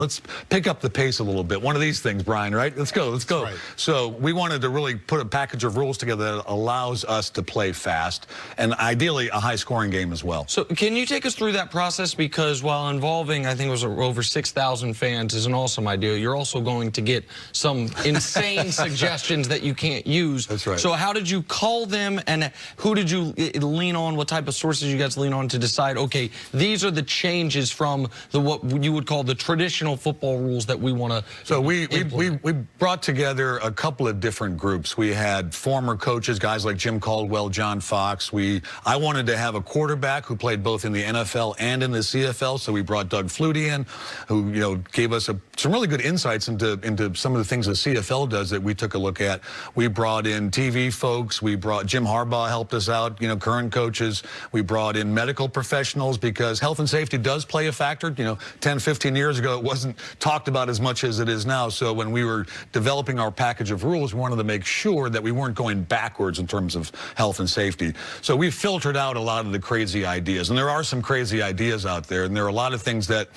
Let's pick up the pace a little bit. One of these things, Brian, right? Let's go, let's go. Right. So we wanted to really put a package of rules together that allows us to play fast and ideally a high-scoring game as well. So can you take us through that process? Because while involving, I think it was over 6,000 fans is an awesome idea, you're also going to get some insane suggestions that you can't use. That's right. So how did you call them, and who did you lean on? What type of sources you guys lean on to decide, okay, these are the changes from what you would call the traditional football rules that we want to So we brought together a couple of different groups. We had former coaches, guys like Jim Caldwell, John Fox. I wanted to have a quarterback who played both in the NFL and in the CFL, so we brought Doug Flutie in, who gave us some really good insights into some of the things the CFL does that we took a look at. We brought in TV folks. We brought Jim Harbaugh helped us out, current coaches. We brought in medical professionals because health and safety does play a factor. 10, 15 years ago, it wasn't talked about as much as it is now. So when we were developing our package of rules, we wanted to make sure that we weren't going backwards in terms of health and safety. So we filtered out a lot of the crazy ideas, and there are some crazy ideas out there, and there are a lot of things that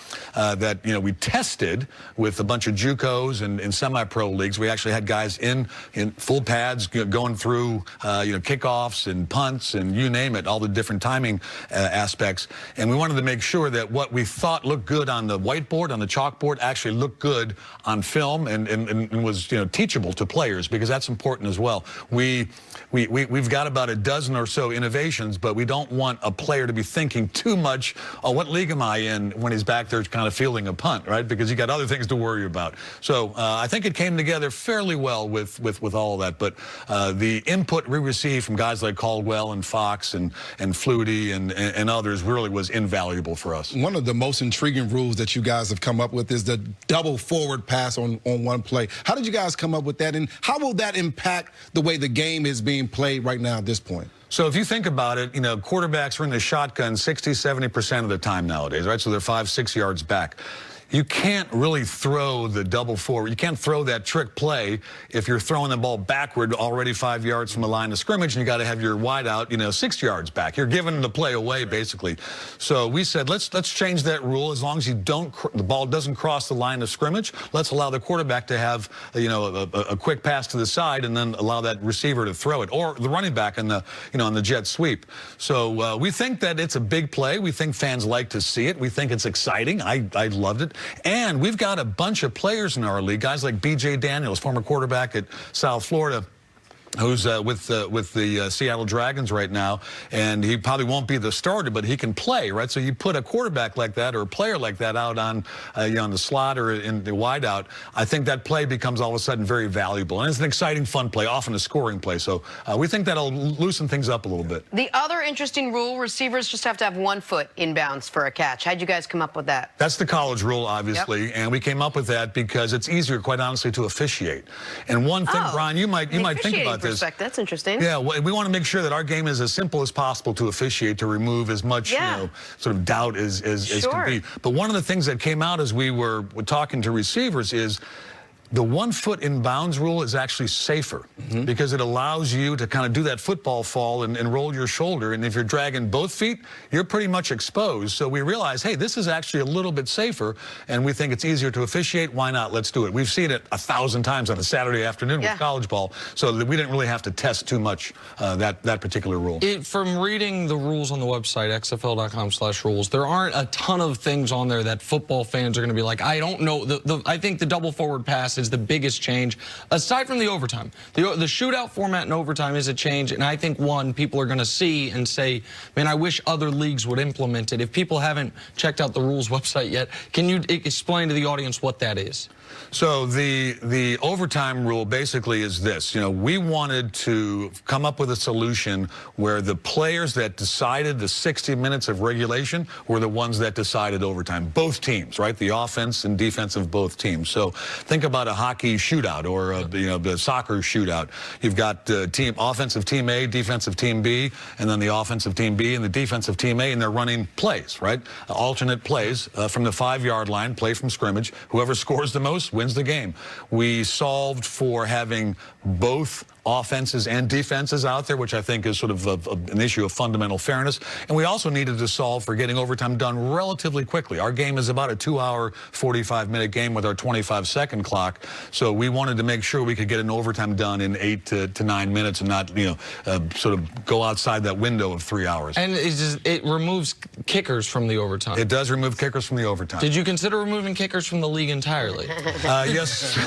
we tested with a bunch of JUCOs and in semi-pro leagues. We actually had guys in full pads going through kickoffs and punts and you name it, all the different timing aspects. And we wanted to make sure that what we thought looked good on the whiteboard, on the chalkboard, actually looked good on film and was teachable to players, because that's important as well. We've got about a dozen or so innovations, but we don't want a player to be thinking too much, oh, what league am I in, when he's back there kind of fielding a punt, right? Because you got other things to worry about. So I think it came together fairly well with all of that. But the input we received from guys like Caldwell and Fox and Flutie and others really was invaluable for us. One of the most intriguing rules that you guys have come up with is the double forward pass on one play. How did you guys come up with that, and how will that impact the way the game is being played right now at this point? So if you think about it, quarterbacks are in the shotgun 60, 70% of the time nowadays, right? So they're 5, 6 yards back. You can't really throw the double forward. You can't throw that trick play if you're throwing the ball backward already 5 yards from the line of scrimmage, and you got to have your wide out, 6 yards back. You're giving the play away, basically. So we said, let's change that rule. As long as the ball doesn't cross the line of scrimmage, let's allow the quarterback to have, a quick pass to the side, and then allow that receiver to throw it, or the running back on the jet sweep. So we think that it's a big play. We think fans like to see it. We think it's exciting. I loved it. And we've got a bunch of players in our league, guys like B.J. Daniels, former quarterback at South Florida, who's with the Seattle Dragons right now, and he probably won't be the starter, but he can play, right? So you put a quarterback like that or a player like that out on on the slot or in the wideout, I think that play becomes all of a sudden very valuable, and it's an exciting, fun play, often a scoring play. So we think that'll loosen things up a little bit. The other interesting rule: receivers just have to have 1 foot inbounds for a catch. How'd you guys come up with that? That's the college rule, obviously, and we came up with that because it's easier, quite honestly, to officiate. And one thing, Brian, you might think about this. That's interesting. Yeah, we want to make sure that our game is as simple as possible to officiate, to remove as much sort of doubt as can be. But one of the things that came out as we were talking to receivers is the 1 foot in bounds rule is actually safer because it allows you to kind of do that football fall and roll your shoulder. And if you're dragging both feet, you're pretty much exposed. So we realize, hey, this is actually a little bit safer, and we think it's easier to officiate. Why not? Let's do it. We've seen it 1,000 times on a Saturday afternoon with college ball, so that we didn't really have to test too much that particular rule. From reading the rules on the website, xfl.com/rules, there aren't a ton of things on there that football fans are going to be like, I don't know. I think the double forward pass is the biggest change, aside from the overtime. The shootout format in overtime is a change, and I think people are going to see and say, man, I wish other leagues would implement it. If people haven't checked out the rules website yet, can you explain to the audience what that is? So the overtime rule basically is this. We wanted to come up with a solution where the players that decided the 60 minutes of regulation were the ones that decided overtime. Both teams, right? The offense and defense of both teams. So think about a hockey shootout or the soccer shootout. You've got offensive team A, defensive team B, and then the offensive team B and the defensive team A, and they're running plays, right? Alternate plays from the 5-yard line, play from scrimmage. Whoever scores the most wins the game. We solved for having both offenses and defenses out there, which I think is sort of an issue of fundamental fairness. And we also needed to solve for getting overtime done relatively quickly. Our game is about a 2-hour, 45-minute game with our 25-second clock. So we wanted to make sure we could get an overtime done in 8 to 9 minutes and not, sort of go outside that window of 3 hours. And it removes kickers from the overtime. It does remove kickers from the overtime. Did you consider removing kickers from the league entirely? Yes.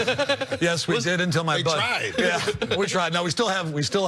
Yes, we did until my butt. Tried. Yeah, we tried. No, we still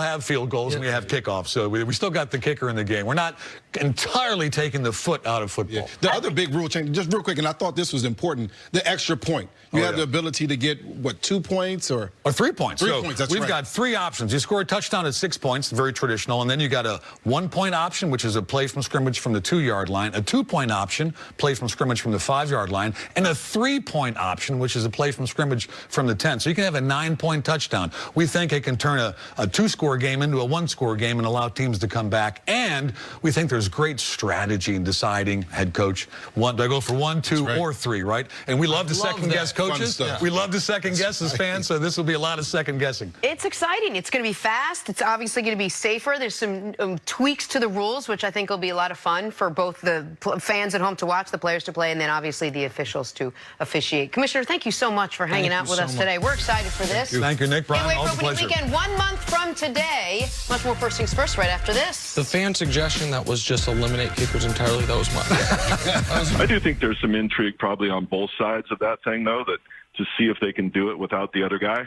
have field goals and we have kickoffs, so we still got the kicker in the game. We're not entirely taking the foot out of football. Yeah. The other big rule change, just real quick, and I thought this was important, the extra point. You have the ability to get, what, 2 points or 3 points. 3 points, that's We've right. got 3 options. You score a touchdown at 6 points, very traditional, and then you got a 1-point option, which is a play from scrimmage from the 2-yard line, a 2-point option, play from scrimmage from the 5-yard line, and a 3-point option, which is a play from scrimmage from the 10. So you can have a 9-point touchdown. We think it can turn a 2-score game into a 1-score game and allow teams to come back. And we think there's great strategy in deciding, head coach, do I go for 1, 2, or 3, right? And we love to second-guess coaches. We love to second-guess as fans, so this will be a lot of second-guessing. It's exciting. It's going to be fast. It's obviously going to be safer. There's some tweaks to the rules, which I think will be a lot of fun for both the fans at home to watch, the players to play, and then obviously the officials to officiate. Commissioner, thank you so much for hanging out with us today. We're excited for this. Thank you, Nick. Brian, Can't wait always for a opening pleasure. weekend 1 month from today. Much more First Things First right after this. The fan suggestion that was just eliminate kickers entirely, that was mine. I do think there's some intrigue probably on both sides of that thing, though, that to see if they can do it without the other guy,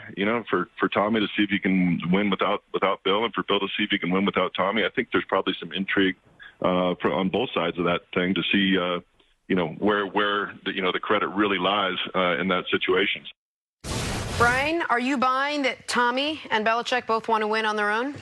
for Tommy to see if he can win without Bill, and for Bill to see if he can win without Tommy. I think there's probably some intrigue on both sides of that thing to see, where the credit really lies in that situation. Brian, are you buying that Tommy and Belichick both want to win on their own?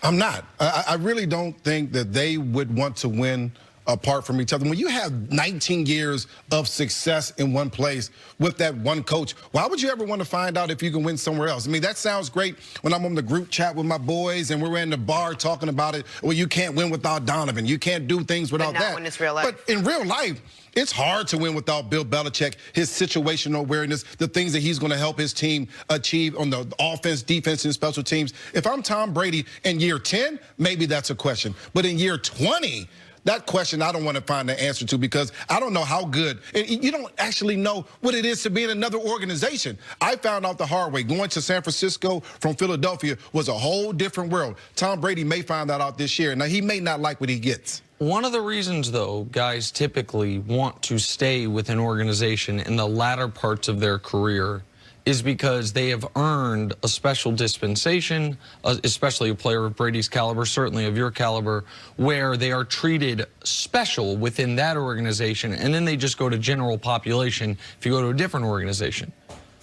I'm not. I really don't think that they would want to win apart from each other. When you have 19 years of success in one place with that one coach, why would you ever want to find out if you can win somewhere else? I mean, that sounds great when I'm on the group chat with my boys and we're in the bar talking about it. Well, you can't win without Donovan. You can't do things without But not that. when it's real life. But in real life, it's hard to win without Bill Belichick, his situational awareness, the things that he's going to help his team achieve on the offense, defense, and special teams. If I'm Tom Brady in year 10, maybe that's a question. But in year 20, that question I don't want to find the answer to, because I don't know how good. You don't actually know what it is to be in another organization. I found out the hard way. Going to San Francisco from Philadelphia was a whole different world. Tom Brady may find that out this year. Now, he may not like what he gets. One of the reasons, though, guys typically want to stay with an organization in the latter parts of their career is because they have earned a special dispensation, especially a player of Brady's caliber, certainly of your caliber, where they are treated special within that organization, and then they just go to general population if you go to a different organization.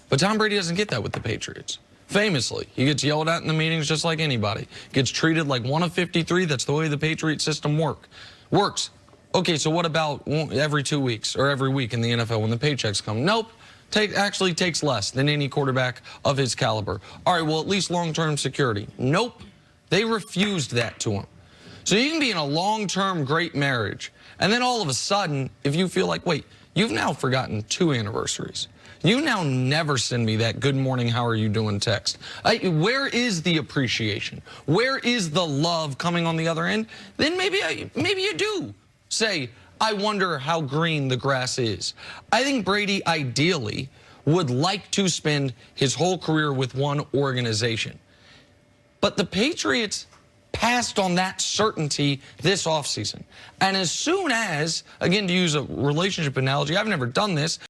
But Tom Brady doesn't get that with the Patriots. Famously, he gets yelled at in the meetings just like anybody. Gets treated like one of 53. That's the way the Patriot system works. Okay, so what about every 2 weeks or every week in the NFL when the paychecks come? Nope. Actually takes less than any quarterback of his caliber. All right, well, at least long-term security. Nope. They refused that to him. So you can be in a long-term great marriage, and then all of a sudden, if you feel like, wait, you've now forgotten 2 anniversaries. You now never send me that good morning, how are you doing text. Where is the appreciation? Where is the love coming on the other end? Then maybe you do say, I wonder how green the grass is. I think Brady ideally would like to spend his whole career with one organization. But the Patriots passed on that certainty this offseason. And as soon as, again, to use a relationship analogy, I've never done this,